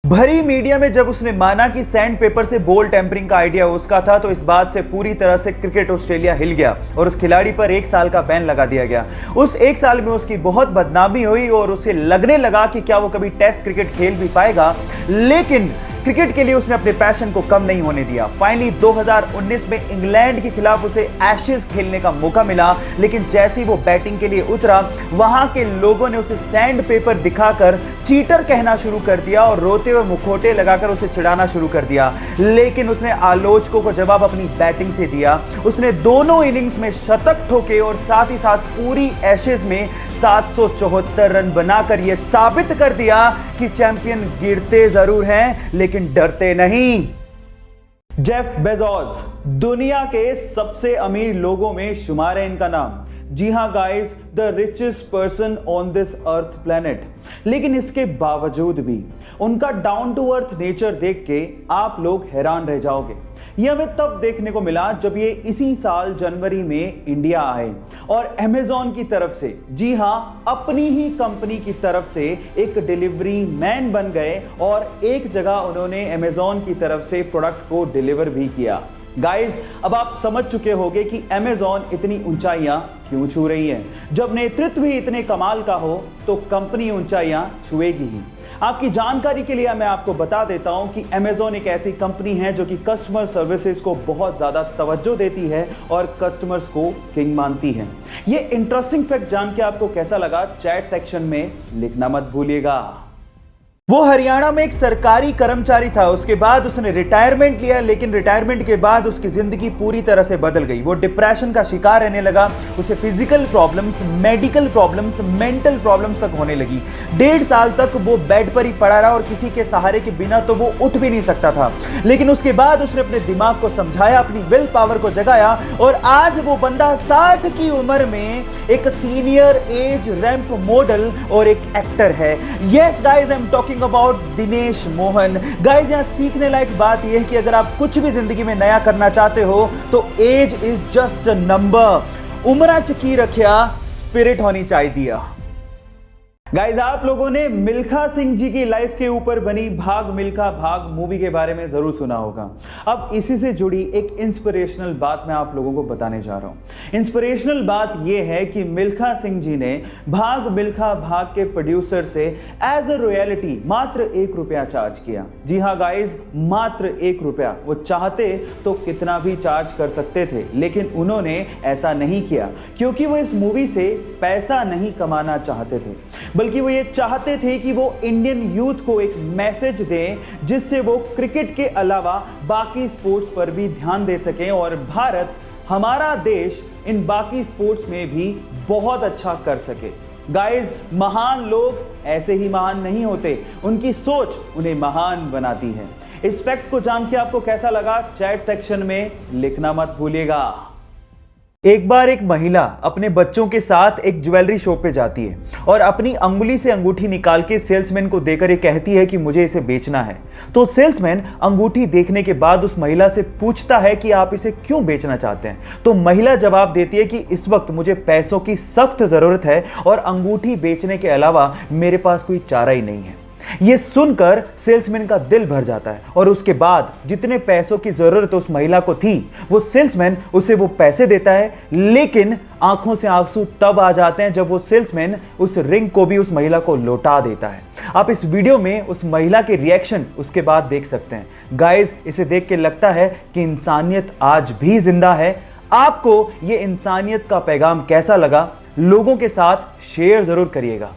भरी मीडिया में जब उसने माना कि सैंड पेपर से बॉल टेम्परिंग का आइडिया उसका था, तो इस बात से पूरी तरह से क्रिकेट ऑस्ट्रेलिया हिल गया और उस खिलाड़ी पर 1 साल का बैन लगा दिया गया। उस 1 साल में उसकी बहुत बदनामी हुई और उसे लगने लगा कि क्या वो कभी टेस्ट क्रिकेट खेल भी पाएगा, लेकिन क्रिकेट के लिए उसने अपने पैशन को कम नहीं होने दिया। फाइनली 2019 में इंग्लैंड के खिलाफ उसे एशेज खेलने का मौका मिला, लेकिन जैसे ही वो बैटिंग के लिए उतरा, वहां के लोगों ने उसे सैंड पेपर दिखाकर चीटर कहना शुरू कर दिया और रोते हुए मुखौटे लगाकर उसे चिढ़ाना शुरू कर दिया। लेकिन उसने आलोचकों को जवाब अपनी बैटिंग से दिया। उसने दोनों इनिंग्स में शतक ठोके और साथ ही साथ पूरी एशेज में 774 रन बनाकर यह साबित कर दिया कि चैंपियन गिरते जरूर हैं लेकिन डरते नहीं। जेफ बेजोस दुनिया के सबसे अमीर लोगों में शुमार है इनका नाम। जी हां guys, the richest person on this earth planet. लेकिन इसके बावजूद भी उनका डाउन टू अर्थ नेचर देख के आप लोग हैरान रह जाओगे। यह हमें तब देखने को मिला जब ये इसी साल जनवरी में इंडिया आए और अमेज़न की तरफ से, जी हां, अपनी ही कंपनी की तरफ से एक डिलीवरी मैन बन गए और एक जगह उन्होंने अमेज़न की तरफ से प्रोडक्ट को डिलीवर भी किया। गाइस, अब आप समझ चुके होंगे कि अमेज़न इतनी ऊंचाइयां क्यों छू रही है। जब नेतृत्व ही इतने कमाल का हो तो कंपनी ऊंचाइयां छुएगी ही। आपकी जानकारी के लिए मैं आपको बता देता हूं कि अमेज़न एक ऐसी कंपनी है जो कि कस्टमर सर्विसेज को बहुत ज्यादा तवज्जो देती है और कस्टमर्स को किंग मानती है। ये इंटरेस्टिंग फैक्ट जान के आपको कैसा लगा, चैट सेक्शन में लिखना मत भूलिएगा। वो हरियाणा में एक सरकारी कर्मचारी था। उसके बाद उसने रिटायरमेंट लिया, लेकिन रिटायरमेंट के बाद उसकी जिंदगी पूरी तरह से बदल गई। वो डिप्रेशन का शिकार रहने लगा। उसे physical problems, medical problems, mental problems तक होने लगी। 1.5 साल तक वो बेड पर ही पड़ा रहा और किसी के सहारे के बिना तो वो उठ भी नहीं सकता था। लेकिन उसके बाद उसने अपने दिमाग को समझाया, अपनी विल पावर को जगाया और आज वो बंदा 60 की उम्र में एक सीनियर एज रैंप मॉडल और एक एक्टर है। Yes guys, I am talking about Dinesh Mohan. Guys, यहां सीखने लायक बात यह है कि अगर आप कुछ भी जिंदगी में नया करना चाहते हो तो age is just a number. उम्र की रखिया, स्पिरिट होनी चाहिए। गाइज, आप लोगों ने मिल्खा सिंह जी की लाइफ के ऊपर बनी भाग मिल्खा भाग मूवी के बारे में जरूर सुना होगा। अब इसी से जुड़ी एक इंस्पिरेशनल बात मैं आप लोगों को बताने जा रहा हूं। इंस्पिरेशनल बात यह है कि मिल्खा सिंह जी ने भाग मिल्खा भाग के प्रोड्यूसर से एज अ रॉयल्टी मात्र 1 रुपया चार्ज किया। जी हां गाइज, मात्र 1 रुपया। वो चाहते तो कितना भी चार्ज कर सकते थे, लेकिन उन्होंने ऐसा नहीं किया क्योंकि वो इस मूवी से पैसा नहीं कमाना चाहते थे, बल्कि वो ये चाहते थे कि वो इंडियन यूथ को एक मैसेज दें जिससे वो क्रिकेट के अलावा बाकी स्पोर्ट्स पर भी ध्यान दे सकें और भारत, हमारा देश, इन बाकी स्पोर्ट्स में भी बहुत अच्छा कर सके। गाइज, महान लोग ऐसे ही महान नहीं होते, उनकी सोच उन्हें महान बनाती है। इस फैक्ट को जान के आपको कैसा लगा, चैट सेक्शन में लिखना मत भूलिएगा। एक बार एक महिला अपने बच्चों के साथ एक ज्वेलरी शॉप पे जाती है और अपनी अंगुली से अंगूठी निकाल के सेल्समैन को देकर ये कहती है कि मुझे इसे बेचना है। तो सेल्समैन अंगूठी देखने के बाद उस महिला से पूछता है कि आप इसे क्यों बेचना चाहते हैं। तो महिला जवाब देती है कि इस वक्त मुझे पैसों की सख्त जरूरत है और अंगूठी बेचने के अलावा मेरे पास कोई चारा ही नहीं है। यह सुनकर सेल्समैन का दिल भर जाता है और उसके बाद जितने पैसों की जरूरत उस महिला को थी, वो सेल्समैन उसे वो पैसे देता है, लेकिन आंखों से आंसू तब आ जाते हैं जब वो सेल्समैन उस रिंग को भी उस महिला को लौटा देता है। आप इस वीडियो में उस महिला के रिएक्शन उसके बाद देख सकते हैं। गाइस, इसे देख के लगता है कि इंसानियत आज भी जिंदा है। आपको ये इंसानियत का पैगाम कैसा लगा, लोगों के साथ शेयर जरूर करिएगा।